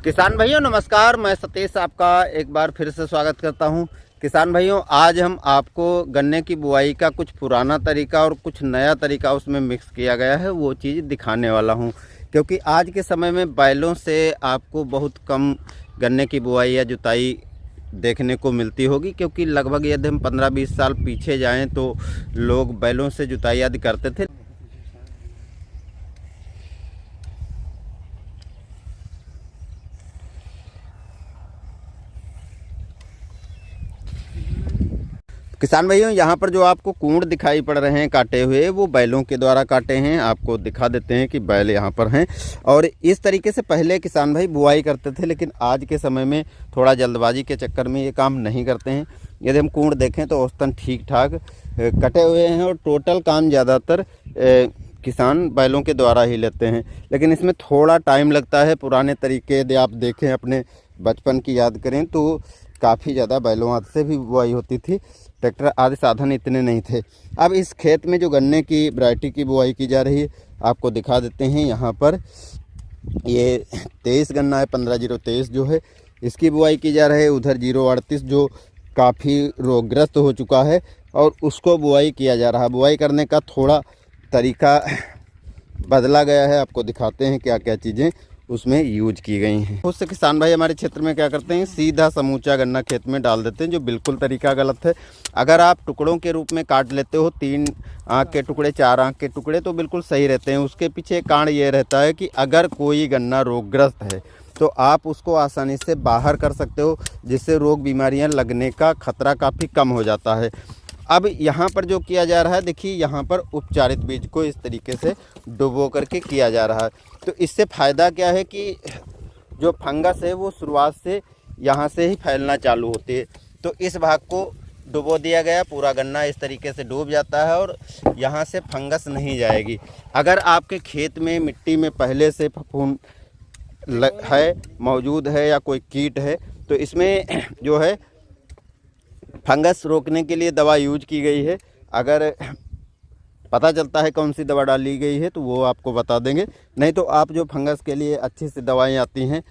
किसान भाइयों नमस्कार, मैं सतीश आपका एक बार फिर से स्वागत करता हूं। किसान भाइयों, आज हम आपको गन्ने की बुआई का कुछ पुराना तरीका और कुछ नया तरीका उसमें मिक्स किया गया है, वो चीज़ दिखाने वाला हूं। क्योंकि आज के समय में बैलों से आपको बहुत कम गन्ने की बुआई या जुताई देखने को मिलती होगी। क्योंकि लगभग यदि हम 15-20 साल पीछे जाएँ तो लोग बैलों से जुताई आदि करते थे। किसान भाइयों, यहाँ पर जो आपको कूड़ दिखाई पड़ रहे हैं काटे हुए, वो बैलों के द्वारा काटे हैं। आपको दिखा देते हैं कि बैल यहाँ पर हैं। और इस तरीके से पहले किसान भाई बुआई करते थे, लेकिन आज के समय में थोड़ा जल्दबाजी के चक्कर में ये काम नहीं करते हैं। यदि हम कूड़ देखें तो औसतन ठीक ठाक कटे हुए हैं और टोटल काम ज़्यादातर किसान बैलों के द्वारा ही लेते हैं। लेकिन इसमें थोड़ा टाइम लगता है। पुराने तरीके यदि आप देखें, अपने बचपन की याद करें तो काफ़ी ज़्यादा बैलों हाथ से भी बुआई होती थी। ट्रैक्टर आदि साधन इतने नहीं थे। अब इस खेत में जो गन्ने की वैरायटी की बुआई की जा रही है, आपको दिखा देते हैं। यहाँ पर ये 23 गन्ना है, 15-023 जो है, इसकी बुआई की जा रही है। उधर 038 जो काफ़ी रोगग्रस्त हो चुका है और उसको बुआई किया जा रहा है। बुआई करने का थोड़ा तरीका बदला गया है। आपको दिखाते हैं क्या क्या चीज़ें उसमें यूज की गई हैं। उससे किसान भाई हमारे क्षेत्र में क्या करते हैं, सीधा समूचा गन्ना खेत में डाल देते हैं, जो बिल्कुल तरीका गलत है। अगर आप टुकड़ों के रूप में काट लेते हो, 3 आँख के टुकड़े, 4 आँख के टुकड़े, तो बिल्कुल सही रहते हैं। उसके पीछे कारण ये रहता है कि अगर कोई गन्ना रोगग्रस्त है तो आप उसको आसानी से बाहर कर सकते हो, जिससे रोग बीमारियां लगने का खतरा काफ़ी कम हो जाता है। अब यहाँ पर जो किया जा रहा है, देखिए यहाँ पर उपचारित बीज को इस तरीके से डुबो करके किया जा रहा है। तो इससे फ़ायदा क्या है कि जो फंगस है वो शुरुआत से यहाँ से ही फैलना चालू होती है। तो इस भाग को डुबो दिया गया, पूरा गन्ना इस तरीके से डूब जाता है और यहाँ से फंगस नहीं जाएगी। अगर आपके खेत में मिट्टी में पहले से फफूंद है, मौजूद है, या कोई कीट है, तो इसमें जो है फंगस रोकने के लिए दवा यूज की गई है। अगर पता चलता है कौन सी दवा डाली गई है तो वो आपको बता देंगे। नहीं तो आप जो फंगस के लिए अच्छी सी दवाएं आती हैं,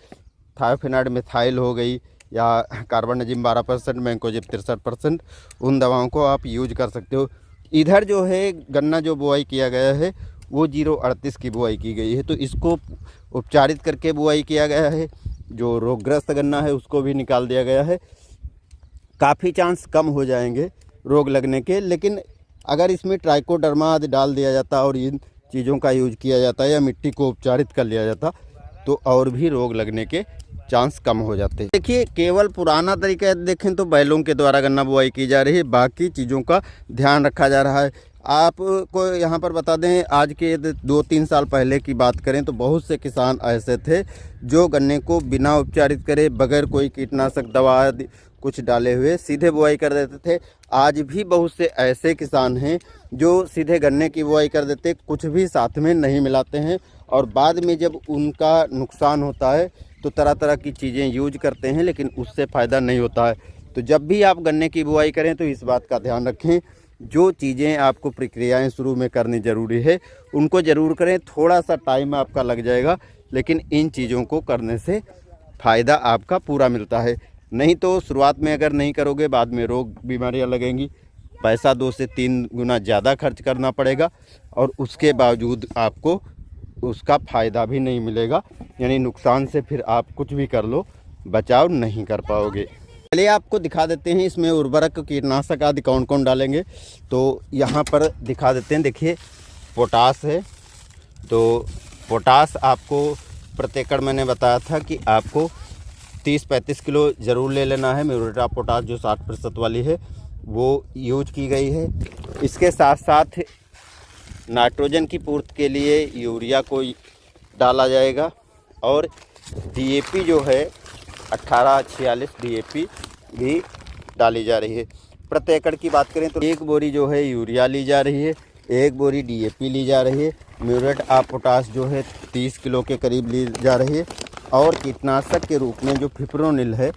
थायोफिनाइड मिथाइल हो गई या कार्बनजिम 12%, मैंकोजेब 63%, उन दवाओं को आप यूज कर सकते हो। इधर जो है गन्ना जो बुआई किया गया है वो 038 की बुआई की गई है। तो इसको उपचारित करके बुआई किया गया है। जो रोगग्रस्त गन्ना है उसको भी निकाल दिया गया है। काफ़ी चांस कम हो जाएंगे रोग लगने के। लेकिन अगर इसमें ट्राइकोडर्मा आदि डाल दिया जाता और इन चीज़ों का यूज किया जाता या मिट्टी को उपचारित कर लिया जाता तो और भी रोग लगने के चांस कम हो जाते। देखिए, केवल पुराना तरीका देखें तो बैलों के द्वारा गन्ना बुआई की जा रही है, बाकी चीज़ों का ध्यान रखा जा रहा है। आपको यहाँ पर बता दें, आज के 2-3 साल पहले की बात करें तो बहुत से किसान ऐसे थे जो गन्ने को बिना उपचारित करे, बगैर कोई कीटनाशक दवा कुछ डाले हुए सीधे बुआई कर देते थे। आज भी बहुत से ऐसे किसान हैं जो सीधे गन्ने की बुआई कर देते, कुछ भी साथ में नहीं मिलाते हैं, और बाद में जब उनका नुकसान होता है तो तरह तरह की चीज़ें यूज करते हैं, लेकिन उससे फ़ायदा नहीं होता है। तो जब भी आप गन्ने की बुआई करें तो इस बात का ध्यान रखें, जो चीज़ें आपको प्रक्रियाएं शुरू में करनी ज़रूरी है उनको ज़रूर करें। थोड़ा सा टाइम आपका लग जाएगा, लेकिन इन चीज़ों को करने से फ़ायदा आपका पूरा मिलता है। नहीं तो शुरुआत में अगर नहीं करोगे, बाद में रोग बीमारियां लगेंगी, पैसा 2 से 3 गुना ज़्यादा खर्च करना पड़ेगा और उसके बावजूद आपको उसका फ़ायदा भी नहीं मिलेगा। यानी नुकसान से फिर आप कुछ भी कर लो, बचाव नहीं कर पाओगे। चलिए आपको दिखा देते हैं इसमें उर्वरक, कीटनाशक आदि कौन कौन डालेंगे। तो यहाँ पर दिखा देते हैं। देखिए, पोटास है। तो पोटास आपको प्रति एकड़ मैंने बताया था कि आपको 30-35 किलो ज़रूर ले लेना है। म्यूरेट ऑफ पोटास जो 60% वाली है वो यूज की गई है। इसके साथ साथ नाइट्रोजन की पूर्ति के लिए यूरिया को डाला जाएगा, और डीएपी जो है 1846 डीएपी भी डाली जा रही है। प्रति एकड़ की बात करें तो 1 बोरी जो है यूरिया ली जा रही है, 1 बोरी डीएपी ली जा रही है। म्यूरेट ऑफ पोटास जो है 30 किलो के करीब ली जा रही है, और कीटनाशक के रूप में जो फिप्रोनिल है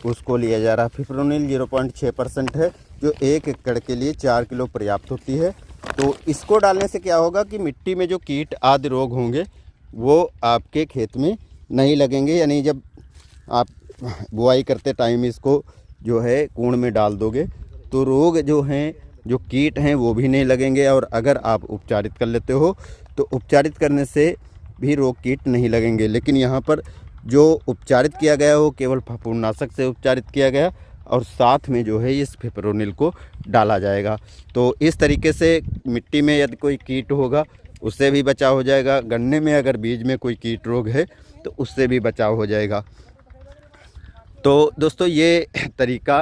उसको लिया जा रहा है। फिप्रोनिल 0.6% है, जो 1 एकड़ के लिए 4 किलो पर्याप्त होती है। तो इसको डालने से क्या होगा कि मिट्टी में जो कीट आदि रोग होंगे वो आपके खेत में नहीं लगेंगे। यानी जब आप बुआई करते टाइम इसको जो है कूड़ में डाल दोगे तो रोग जो हैं, जो कीट हैं वो भी नहीं लगेंगे। और अगर आप उपचारित कर लेते हो तो उपचारित करने से भी रोग कीट नहीं लगेंगे। लेकिन यहाँ पर जो उपचारित किया गया वो केवल फफूंदनाशक से उपचारित किया गया और साथ में जो है इस फिप्रोनिल को डाला जाएगा। तो इस तरीके से मिट्टी में यदि कोई कीट होगा उससे भी बचाव हो जाएगा। गन्ने में अगर बीज में कोई कीट रोग है तो उससे भी बचाव हो जाएगा। तो दोस्तों ये तरीका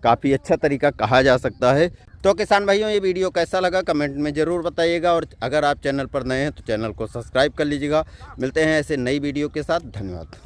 काफ़ी अच्छा तरीका कहा जा सकता है। तो किसान भाइयों, ये वीडियो कैसा लगा कमेंट में ज़रूर बताइएगा। और अगर आप चैनल पर नए हैं तो चैनल को सब्सक्राइब कर लीजिएगा। मिलते हैं ऐसे नई वीडियो के साथ। धन्यवाद।